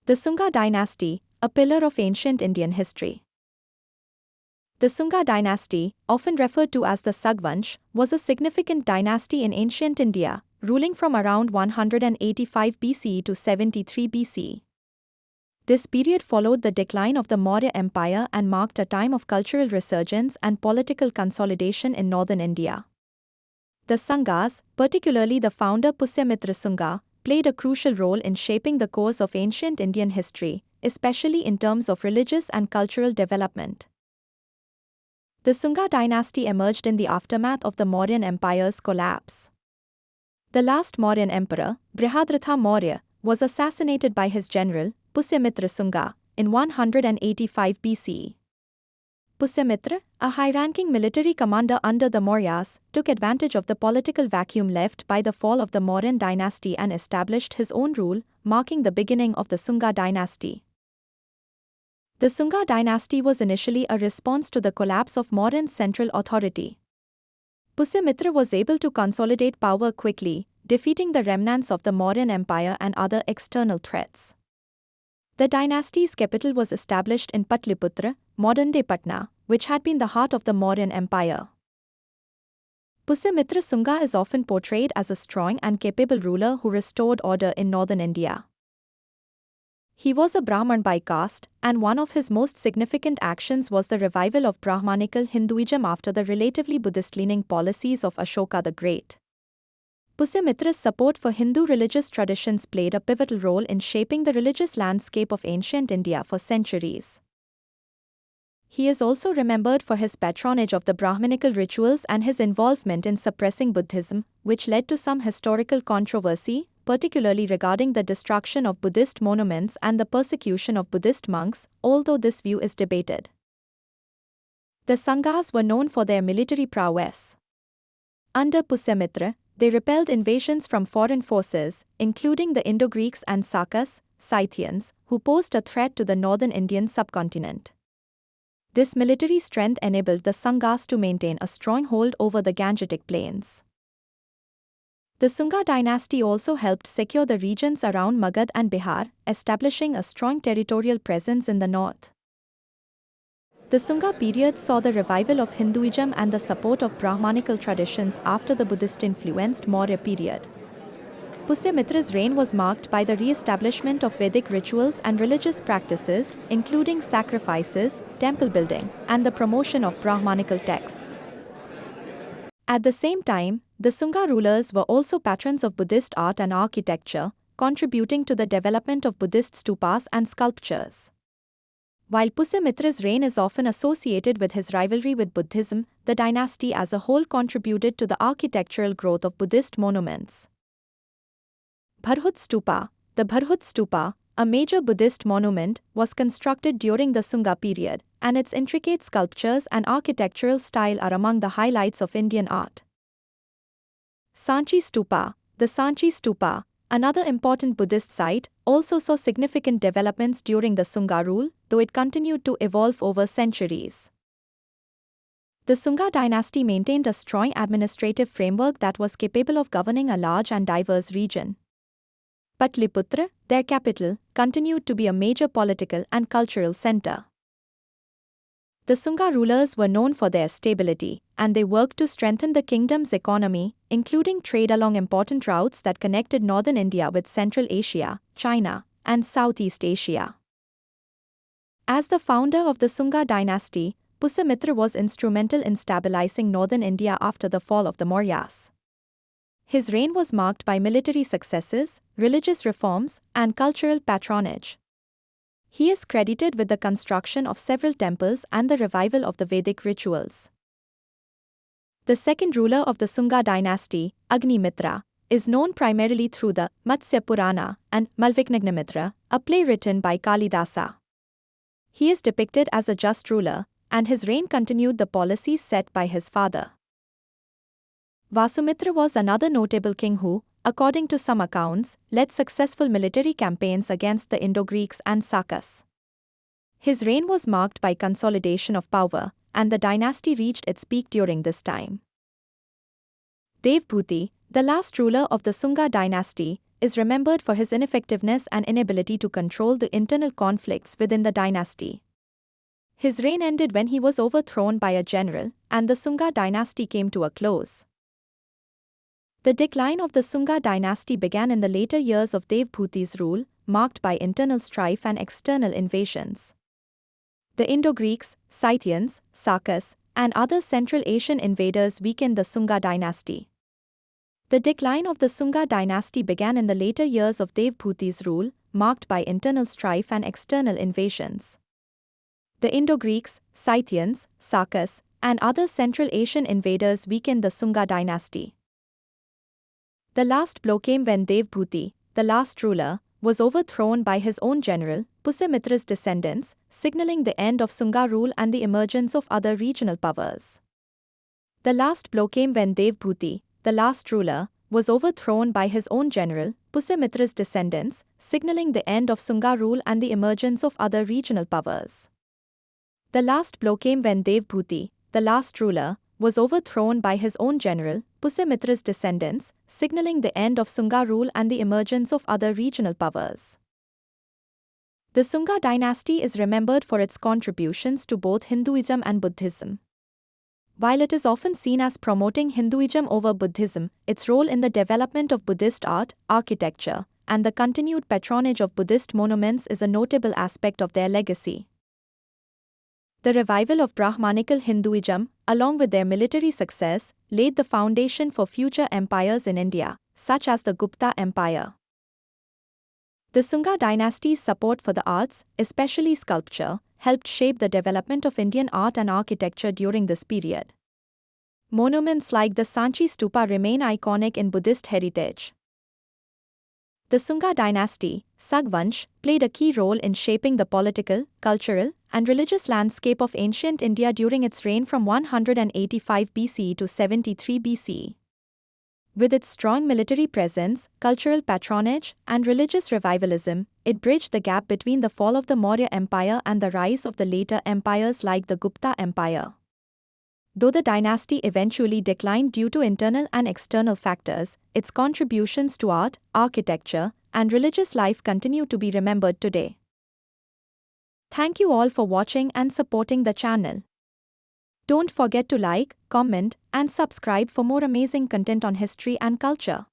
The Sunga Dynasty, a pillar of ancient Indian history. The Sunga Dynasty, often referred to as the Sugvansh, was a significant dynasty in ancient India, ruling from around 185 BCE to 73 BCE. This period followed the decline of the Maurya Empire and marked a time of cultural resurgence and political consolidation in northern India. The Sungas, particularly the founder Pushyamitra Sunga, played a crucial role in shaping the course of ancient Indian history, especially in terms of religious and cultural development. The Sunga dynasty emerged in the aftermath of the Mauryan Empire's collapse. The last Mauryan emperor, Brihadratha Maurya, was assassinated by his general, Pushyamitra Sunga, in 185 BCE. Pushyamitra, a high-ranking military commander under the Mauryas, took advantage of the political vacuum left by the fall of the Mauryan dynasty and established his own rule, marking the beginning of the Sunga dynasty. The Sunga dynasty was initially a response to the collapse of Mauryan's central authority. Pushyamitra was able to consolidate power quickly, defeating the remnants of the Mauryan Empire and other external threats. The dynasty's capital was established in Patliputra, modern-day Patna, which had been the heart of the Mauryan Empire. Pushyamitra Sunga is often portrayed as a strong and capable ruler who restored order in northern India. He was a Brahmin by caste, and one of his most significant actions was the revival of Brahmanical Hinduism after the relatively Buddhist-leaning policies of Ashoka the Great. Pushyamitra's support for Hindu religious traditions played a pivotal role in shaping the religious landscape of ancient India for centuries. He is also remembered for his patronage of the Brahminical rituals and his involvement in suppressing Buddhism, which led to some historical controversy, particularly regarding the destruction of Buddhist monuments and the persecution of Buddhist monks, although this view is debated. The Sungas were known for their military prowess. Under Pushyamitra, they repelled invasions from foreign forces, including the Indo-Greeks and Sakas, Scythians, who posed a threat to the northern Indian subcontinent. This military strength enabled the Sungas to maintain a strong hold over the Gangetic plains. The Sunga dynasty also helped secure the regions around Magad and Bihar, establishing a strong territorial presence in the north. The Sunga period saw the revival of Hinduism and the support of Brahmanical traditions after the Buddhist-influenced Maurya period. Pushyamitra's reign was marked by the re-establishment of Vedic rituals and religious practices, including sacrifices, temple building, and the promotion of Brahmanical texts. At the same time, the Sunga rulers were also patrons of Buddhist art and architecture, contributing to the development of Buddhist stupas and sculptures. While Pushyamitra's reign is often associated with his rivalry with Buddhism, the dynasty as a whole contributed to the architectural growth of Buddhist monuments. Bharhut Stupa. The Bharhut Stupa, a major Buddhist monument, was constructed during the Sunga period, and its intricate sculptures and architectural style are among the highlights of Indian art. Sanchi Stupa. The Sanchi Stupa, another important Buddhist site, also saw significant developments during the Sunga rule, though it continued to evolve over centuries. The Sunga dynasty maintained a strong administrative framework that was capable of governing a large and diverse region. Patliputra, their capital, continued to be a major political and cultural center. The Sunga rulers were known for their stability, and they worked to strengthen the kingdom's economy, including trade along important routes that connected northern India with Central Asia, China, and Southeast Asia. As the founder of the Sunga dynasty, Pushyamitra was instrumental in stabilizing northern India after the fall of the Mauryas. His reign was marked by military successes, religious reforms, and cultural patronage. He is credited with the construction of several temples and the revival of the Vedic rituals. The second ruler of the Sunga dynasty, Agnimitra, is known primarily through the Matsya Purana and Malvignagnimitra, a play written by Kalidasa. He is depicted as a just ruler, and his reign continued the policies set by his father. Vasumitra was another notable king who, according to some accounts, led successful military campaigns against the Indo-Greeks and Sakas. His reign was marked by consolidation of power, and the dynasty reached its peak during this time. Devbhuti, the last ruler of the Sunga dynasty, is remembered for his ineffectiveness and inability to control the internal conflicts within the dynasty. His reign ended when he was overthrown by a general, and the Sunga dynasty came to a close. The decline of the Sunga dynasty began in the later years of Devbhuti's rule, marked by internal strife and external invasions. The Indo-Greeks, Scythians, Sakas, and other Central Asian invaders weakened the Sunga dynasty. The decline of the Sunga dynasty began in the later years of Devbhuti's rule, marked by internal strife and external invasions. The Indo-Greeks, Scythians, Sakas, and other Central Asian invaders weakened the Sunga dynasty. The last blow came when Devbhuti, the last ruler, was overthrown by his own general, Pusemitra's descendants, signaling the end of Sunga rule and the emergence of other regional powers. The last blow came when Devbhuti, the last ruler, was overthrown by his own general, Pusemitra's descendants, signaling the end of Sunga rule and the emergence of other regional powers. The last blow came when Devbhuti, the last ruler, was overthrown by his own general, Pusemitra's descendants, signaling the end of Sunga rule and the emergence of other regional powers. The Sunga dynasty is remembered for its contributions to both Hinduism and Buddhism. While it is often seen as promoting Hinduism over Buddhism, its role in the development of Buddhist art, architecture, and the continued patronage of Buddhist monuments is a notable aspect of their legacy. The revival of Brahmanical Hinduism, along with their military success, laid the foundation for future empires in India, such as the Gupta Empire. The Sunga dynasty's support for the arts, especially sculpture, helped shape the development of Indian art and architecture during this period. Monuments like the Sanchi Stupa remain iconic in Buddhist heritage. The Sunga dynasty, Sangvansh, played a key role in shaping the political, cultural, and religious landscape of ancient India during its reign from 185 BCE to 73 BCE. With its strong military presence, cultural patronage, and religious revivalism, it bridged the gap between the fall of the Maurya Empire and the rise of the later empires like the Gupta Empire. Though the dynasty eventually declined due to internal and external factors, its contributions to art, architecture, and religious life continue to be remembered today. Thank you all for watching and supporting the channel. Don't forget to like, comment, and subscribe for more amazing content on history and culture.